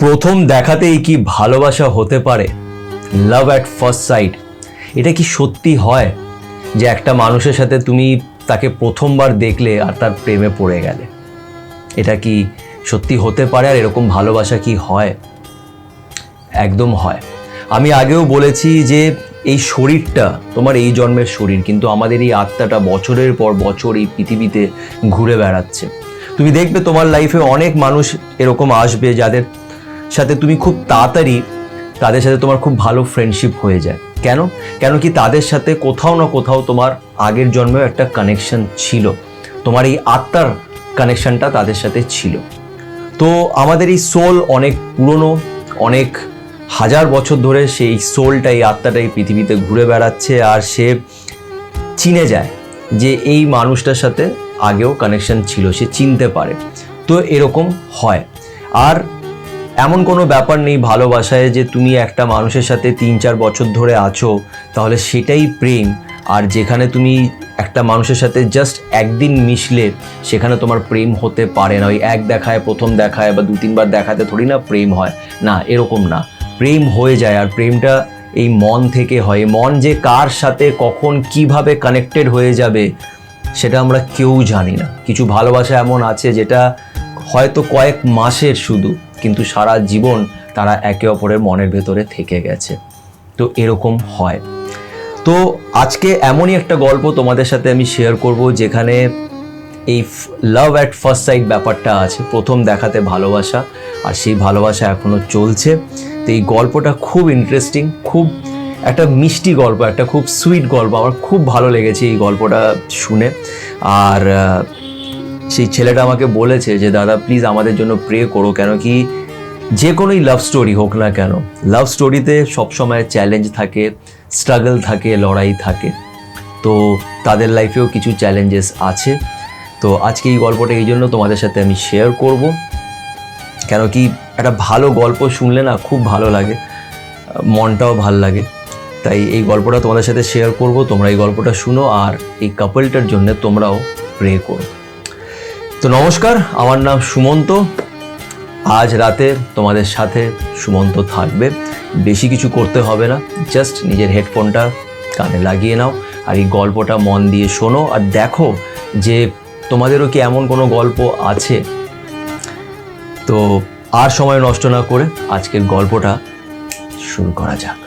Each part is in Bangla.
প্রথম দেখাতেই কি ভালোবাসা হতে পারে? লাভ অ্যাট ফার্স্ট সাইট, এটা কি সত্যি হয় যে একটা মানুষের সাথে তুমি তাকে প্রথমবার দেখলে আর তার প্রেমে পড়ে গেলে? এটা কি সত্যি হতে পারে? আর এরকম ভালোবাসা কি হয়? একদম হয়। আমি আগেও বলেছি যে এই শরীরটা তোমার এই জন্মের শরীর, কিন্তু আমাদের এই আত্মাটা বছরের পর বছর এই পৃথিবীতে ঘুরে বেড়াচ্ছে। তুমি দেখবে তোমার লাইফে অনেক মানুষ এরকম আসবে যাদের সাথে তুমি খুব তাড়াতাড়ি তাদের সাথে তোমার খুব ভালো ফ্রেন্ডশিপ হয়ে যায়। কেন কি তাদের সাথে কোথাও না কোথাও তোমার আগের জন্মেও একটা কানেকশন ছিল, তোমার এই আত্মার কানেকশনটা তাদের সাথে ছিল। তো আমাদের এই সোল অনেক পুরনো, অনেক হাজার বছর ধরে সেই সোলটা, এই আত্মাটা এই পৃথিবীতে ঘুরে বেড়াচ্ছে, আর সে চিনে যায় যে এই মানুষটার সাথে আগেও কানেকশন ছিল, সে চিনতে পারে। তো এরকম হয়। আর এমন কোনো ব্যাপার নেই ভালোবাসায় যে তুমি একটা মানুষের সাথে 3-4 বছর ধরে আছো তাহলে সেটাই প্রেম, আর যেখানে তুমি একটা মানুষের সাথে জাস্ট একদিন মিশলে সেখানে তোমার প্রেম হতে পারে না। ওই এক দেখায়, প্রথম দেখায় বা 2-3 বার দেখাতে থোড়ি না প্রেম হয়, না, এরকম না। প্রেম হয়ে যায়, আর প্রেমটা এই মন থেকে হয়। মন যে কার সাথে কখন কিভাবে কানেক্টেড হয়ে যাবে সেটা আমরা কেউ জানি না। কিছু ভালোবাসা এমন আছে যেটা হয়তো কয়েক মাসের শুধু, কিন্তু সারা জীবন তারা একে অপরের মনের ভেতরে থেকে গেছে। তো এরকম হয়। তো আজকে এমনই একটা গল্প তোমাদের সাথে আমি শেয়ার করব যেখানে এই লাভ অ্যাট ফার্স্ট সাইট ব্যাপারটা আছে, প্রথম দেখাতে ভালোবাসা, আর সেই ভালোবাসা এখনো চলছে। তো এই গল্পটা খুব ইন্টারেস্টিং, খুব একটা মিষ্টি গল্প, একটা খুব সুইট গল্প। আমার খুব ভালো লেগেছে এই গল্পটা শুনে। আর সেই ছেলেটা আমাকে বলেছে যে দাদা প্লিজ আমাদের জন্য প্রে করো, কেন কি যে কোনোই লাভ স্টোরি হোক না কেন, লাভ স্টোরিতে সবসময় চ্যালেঞ্জ থাকে, স্ট্রাগল থাকে, লড়াই থাকে। তো তাদের লাইফেও কিছু চ্যালেঞ্জেস আছে। তো আজকে এই গল্পটা এই জন্য তোমাদের সাথে আমি শেয়ার করব, কেন কি একটা ভালো গল্প শুনলে না খুব ভালো লাগে, মনটাও ভালো লাগে। তাই এই গল্পটা তোমাদের সাথে শেয়ার করব। তোমরা এই গল্পটা শুনো আর এই কাপলটার জন্য তোমরাও প্রে করো। তো নমস্কার, আমার নাম সুমন্ত। আজ রাতে তোমাদের সাথে সুমন্ত থাকবে। বেশি কিছু করতে হবে না, জাস্ট নিজের হেডফোনটা কানে লাগিয়ে নাও আর এই গল্পটা মন দিয়ে শোনো, আর দেখো যে তোমাদেরও কি এমন কোনো গল্প আছে। তো আর সময় নষ্ট না করে আজকের গল্পটা শুরু করা যাক।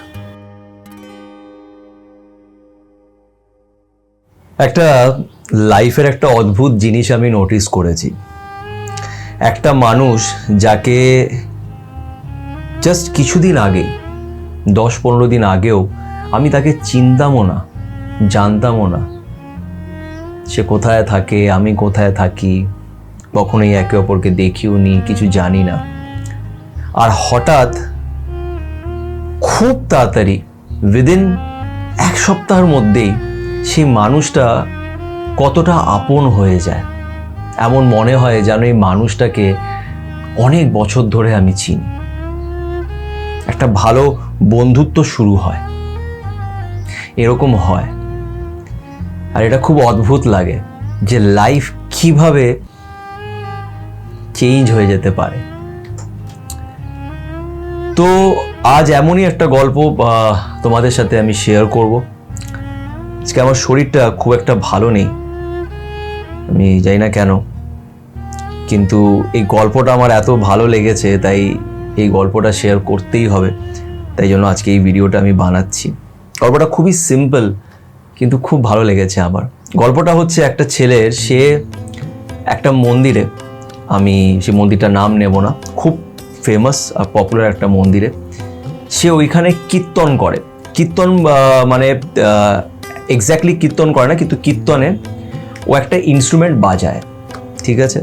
একটা লাইফের একটা অদ্ভুত জিনিস আমি নোটিস করেছি। একটা মানুষ যাকে জাস্ট কিছুদিন আগে, 10-15 দিন আগেও আমি তাকে চিনতামও না, জানতামও না, সে কোথায় থাকে, আমি কোথায় থাকি, কখনোই একে অপরকে দেখিও নি, কিছু জানি না। আর হঠাৎ খুব তাড়াতাড়ি উইদিন 1 সপ্তাহের মধ্যেই সেই মানুষটা কতটা আপন হয়ে যায়। এমন মনে হয় যেন এই মানুষটাকে অনেক বছর ধরে আমি চিনি। একটা ভালো বন্ধুত্ব শুরু হয়, এরকম হয়। আর এটা খুব অদ্ভুত লাগে যে লাইফ কিভাবে চেঞ্জ হয়ে যেতে পারে। তো আজ এমনই একটা গল্প তোমাদের সাথে আমি শেয়ার করব। আজকে আমার শরীরটা খুব একটা ভালো নেই, আমি জানি না কেন, কিন্তু এই গল্পটা আমার এত ভালো লেগেছে তাই এই গল্পটা শেয়ার করতেই হবে। তাই জন্য আজকে এই ভিডিওটা আমি বানাচ্ছি। গল্পটা খুবই সিম্পল কিন্তু খুব ভালো লেগেছে আমার। গল্পটা হচ্ছে একটা ছেলের, সে একটা মন্দিরে, আমি সেই মন্দিরটার নাম নেব না, খুব ফেমাস আর পপুলার একটা মন্দিরে সে ওইখানে কীর্তন করে। কীর্তন মানে এক্স্যাক্টলি কীর্তন করে না, কিন্তু কীর্তনে ও একটা ইনস্ট্রুমেন্ট বাজায়, ঠিক আছে?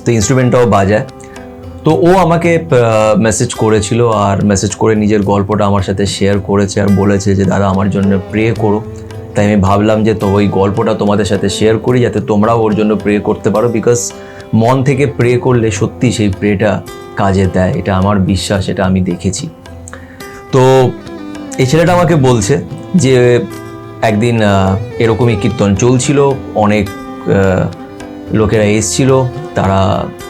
তো ইনস্ট্রুমেন্টটাও বাজায়। তো ও আমাকে মেসেজ করেছিল, আর মেসেজ করে নিজের গল্পটা আমার সাথে শেয়ার করেছে আর বলেছে যে দাদা আমার জন্য প্রে করো। তাই আমি ভাবলাম যে তো ওই গল্পটা তোমাদের সাথে শেয়ার করি যাতে তোমরাও ওর জন্য প্রে করতে পারো, বিকজ মন থেকে প্রে করলে সত্যি সেই প্রেটা কাজে দেয়, এটা আমার বিশ্বাস, এটা আমি দেখেছি। তো এই ছেলেটা আমাকে বলছে যে একদিন এরকমই কীর্তন চলছিল, অনেক লোকেরা এসছিল, তারা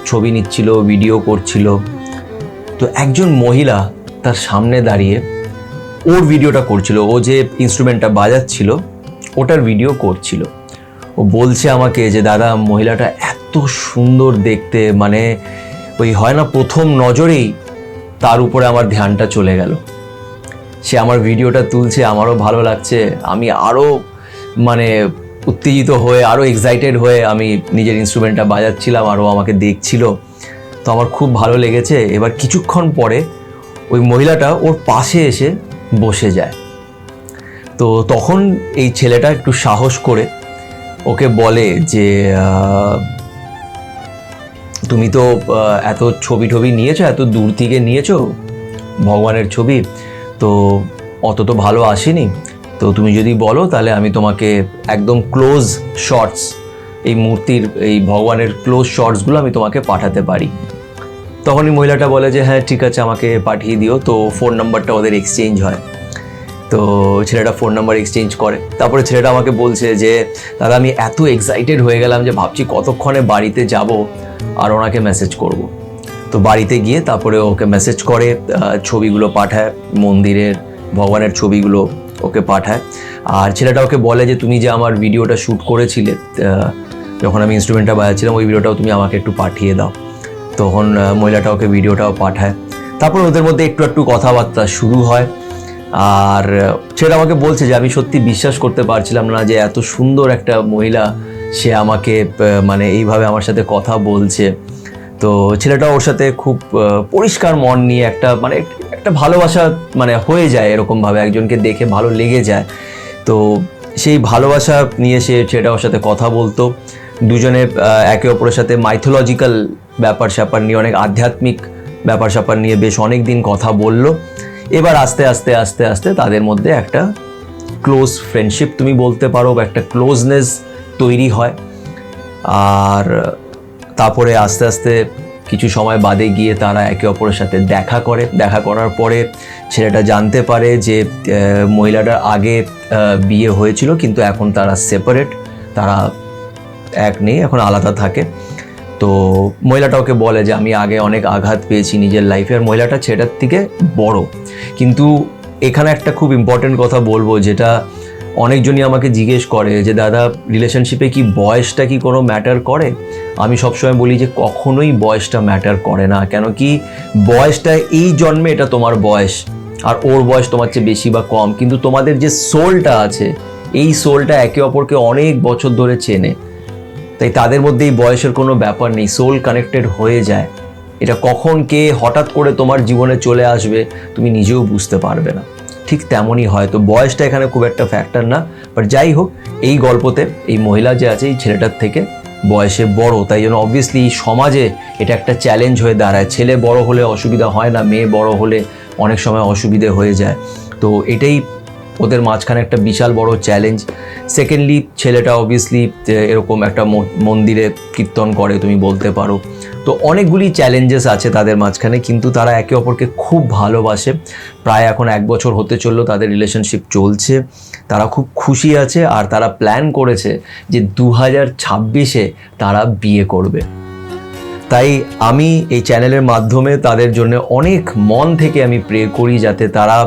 ছবি নিচ্ছিল, ভিডিও করছিল, তো একজন মহিলা তার সামনে দাঁড়িয়ে ওর ভিডিওটা করছিল, ও যে ইনস্ট্রুমেন্টটা বাজাচ্ছিল ওটার ভিডিও করছিল। ও বলছে আমাকে যে দাদা মহিলাটা এত সুন্দর দেখতে, মানে ওই হয় না প্রথম নজরেই তার উপরে আমার ধ্যানটা চলে গেল। সে আমার ভিডিওটা তুলছে, আমারও ভালো লাগছে, আমি আরও মানে উত্তেজিত হয়ে আরও এক্সাইটেড হয়ে আমি নিজের ইনস্ট্রুমেন্টটা বাজাচ্ছিলাম, আরও আমাকে দেখছিল। তো আমার খুব ভালো লেগেছে। এবার কিছুক্ষণ পরে ওই মহিলাটা ওর পাশে এসে বসে যায়। তো তখন এই ছেলেটা একটু সাহস করে ওকে বলে যে তুমি তো এত ছবি টবি নিয়েছো, এত দূর থেকে নিয়েছো ভগবানের ছবি, তো অত তো ভালো আসেনি, তো তুমি যদি বলো তাহলে আমি তোমাকে একদম ক্লোজ শটস, এই মূর্তির এই ভগবানের ক্লোজ শটসগুলো আমি তোমাকে পাঠাতে পারি। তখনই মহিলাটা বলে যে হ্যাঁ ঠিক আছে আমাকে পাঠিয়ে দিও। তো ফোন নাম্বারটা ওদের এক্সচেঞ্জ হয়। তো ছেলেটা ফোন নাম্বার এক্সচেঞ্জ করে। তারপরে ছেলেটা আমাকে বলছে যে দাদা আমি এত এক্সাইটেড হয়ে গেলাম যে ভাবছি কতক্ষণে বাড়িতে যাব আর ওনাকে মেসেজ করব। তো বাড়িতে গিয়ে তারপরে ওকে মেসেজ করে, ছবিগুলো পাঠায়, মন্দিরের ভগবানের ছবিগুলো ওকে পাঠায়। আর ছেলেটা ওকে বলে যে তুমি যে আমার ভিডিওটা শ্যুট করেছিলে যখন আমি ইনস্ট্রুমেন্টটা বাজাচ্ছিলাম, ওই ভিডিওটাও তুমি আমাকে একটু পাঠিয়ে দাও। তখন মহিলাটা ওকে ভিডিওটাও পাঠায়। তারপর ওদের মধ্যে একটু একটু কথাবার্তা শুরু হয়। আর সেটা আমাকে বলছে যে আমি সত্যি বিশ্বাস করতে পারছিলাম না যে এত সুন্দর একটা মহিলা সে আমাকে মানে এইভাবে আমার সাথে কথা বলছে। তো ছেলেটা ওর সাথে খুব পরিষ্কার মন নিয়ে একটা ভালোবাসা মানে হয়ে যায়, এরকমভাবে একজনকে দেখে ভালো লেগে যায়। তো সেই ভালোবাসা নিয়ে ছেলেটা ওর সাথে কথা বলতো। দুজনে একে অপরের সাথে মাইথোলজিক্যাল ব্যাপার স্যাপার নিয়ে, অনেক আধ্যাত্মিক ব্যাপার স্যাপার নিয়ে বেশ অনেক দিন কথা বললো। এবার আস্তে আস্তে আস্তে আস্তে তাদের মধ্যে একটা ক্লোজ ফ্রেন্ডশিপ তুমি বলতে পারো, বা একটা ক্লোজনেস তৈরি হয়। আর তারপরে আস্তে আস্তে কিছু সময় বাদে গিয়ে তারা একে অপরের সাথে দেখা করে। দেখা করার পরে ছেলেটা জানতে পারে যে মহিলাটার আগে বিয়ে হয়েছিল, কিন্তু এখন তারা সেপারেট, তারা এক নেই, এখন আলাদা থাকে। তো মহিলাটা ওকে বলে যে আমি আগে অনেক আঘাত পেয়েছি নিজের লাইফে, আর মহিলাটা ছেলেটার থেকে বড়। কিন্তু এখানে একটা খুব ইম্পর্টেন্ট কথা বলবো, যেটা অনেকজনই আমাকে জিজ্ঞেস করে যে দাদা রিলেশনশিপে কি বয়সটা কি কোনো ম্যাটার করে? আমি সবসময় বলি যে কখনোই বয়সটা ম্যাটার করে না। কেন কি বয়সটা এই জন্মে এটা তোমার বয়স, আর ওর বয়স তোমার চেয়ে বেশি বা কম, কিন্তু তোমাদের যে সোলটা আছে এই সোলটা একে অপরকে অনেক বছর ধরে চেনে। তাই তাদের মধ্যে এই বয়সের কোনো ব্যাপার নেই, সোল কানেক্টেড হয়ে যায়। এটা কখন কে হঠাৎ করে তোমার জীবনে চলে আসবে তুমি নিজেও বুঝতে পারবে না। ঠিক তেমনই হয়। তো বয়সটা এখানে খুব একটা ফ্যাক্টর না। বাট যাই হোক, এই গল্পতে এই মহিলা যে আছে এই ছেলেটার থেকে বয়সে বড়, তাই জন্য অবভিয়াসলি এই সমাজে এটা একটা চ্যালেঞ্জ হয়ে দাঁড়ায়। ছেলে বড় হলে অসুবিধা হয় না, মেয়ে বড় হলে অনেক সময় অসুবিধে হয়ে যায়। তো এটাই ওদের মাঝখানে একটা বিশাল বড় চ্যালেঞ্জ। সেকেন্ডলি ছেলেটা অবভিয়াসলি এরকম একটা মন্দিরে কীর্তন করে তুমি বলতে পারো। তো অনেকগুলি চ্যালেঞ্জেস আছে তাদের মাঝখানে, কিন্তু তারা একে অপরকে খুব ভালোবাসে। প্রায় এখন 1 বছর হতে চললো তাদের রিলেশনশিপ চলছে। তারা খুব খুশি আছে, আর তারা প্ল্যান করেছে যে 2026-এ তারা বিয়ে করবে। তাই আমি এই চ্যানেলের মাধ্যমে তাদের জন্য অনেক মন থেকে আমি প্রে করি যাতে তারা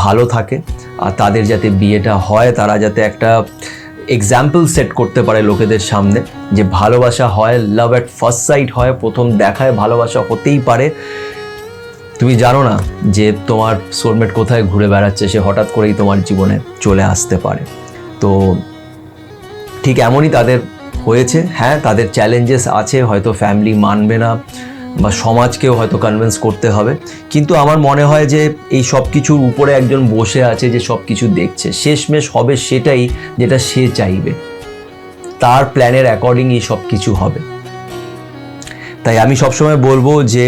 ভালো থাকে, আর তাদের যাতে বিয়েটা হয়, তারা যাতে একটা এক্সাম্পল সেট করতে পারে লোকেদের সামনে যে ভালোবাসা হয়, লাভ অ্যাট ফার্স্ট সাইট হয়, প্রথম দেখায় ভালোবাসা হতেই পারে। তুমি জানো না যে তোমার সোলমেট কোথায় ঘুরে বেড়াচ্ছে, সে হঠাৎ করেই তোমার জীবনে চলে আসতে পারে। তো ঠিক এমনই তাদের হয়েছে। হ্যাঁ, তাদের চ্যালেঞ্জেস আছে, হয়তো ফ্যামিলি মানবে না বা সমাজকেও হয়তো কনভিন্স করতে হবে, কিন্তু আমার মনে হয় যে এই সব কিছুর উপরে একজন বসে আছে যে সব কিছু দেখছে, শেষমেশ হবে সেটাই যেটা সে চাইবে, তার প্ল্যানের অ্যাকর্ডিংই সব কিছু হবে। তাই আমি সবসময় বলবো যে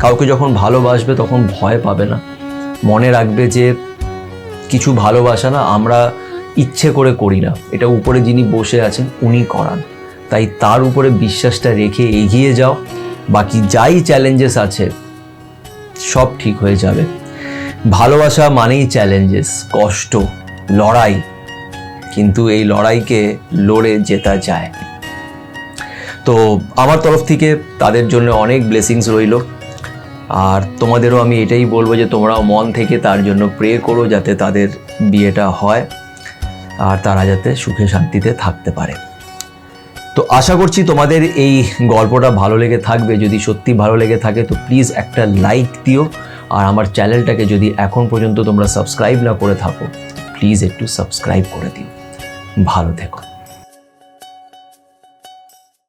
কাউকে যখন ভালোবাসবে তখন ভয় পাবে না, মনে রাখবে যে কিছু ভালোবাসা না আমরা ইচ্ছে করে করি না, এটা উপরে যিনি বসে আছেন উনি করান। তাই তার উপরে বিশ্বাসটা রেখে এগিয়ে যাও, বাকি যাই চ্যালেঞ্জেস আছে সব ঠিক হয়ে যাবে। ভালোবাসা মানেই চ্যালেঞ্জেস, কষ্ট, লড়াই, কিন্তু এই লড়াইকে লড়ে জেতা যায়। তো আমার তরফ থেকে তাদের জন্য অনেক ব্লেসিংস রইল। আর তোমাদেরও আমি এটাই বলবো যে তোমরাও মন থেকে তার জন্য প্রে করো যাতে তাদের বিয়েটা হয় আর তারা যাতে সুখে শান্তিতে থাকতে পারে। তো আশা করছি তোমাদের এই গল্পটা ভালো লেগে থাকবে। যদি সত্যি ভালো লেগে থাকে তো প্লিজ একটা লাইক দিও, আর আমার চ্যানেলটাকে যদি এখন পর্যন্ত তোমরা সাবস্ক্রাইব না করে থাকো প্লিজ একটু সাবস্ক্রাইব করে দিও। ভালো থেকো।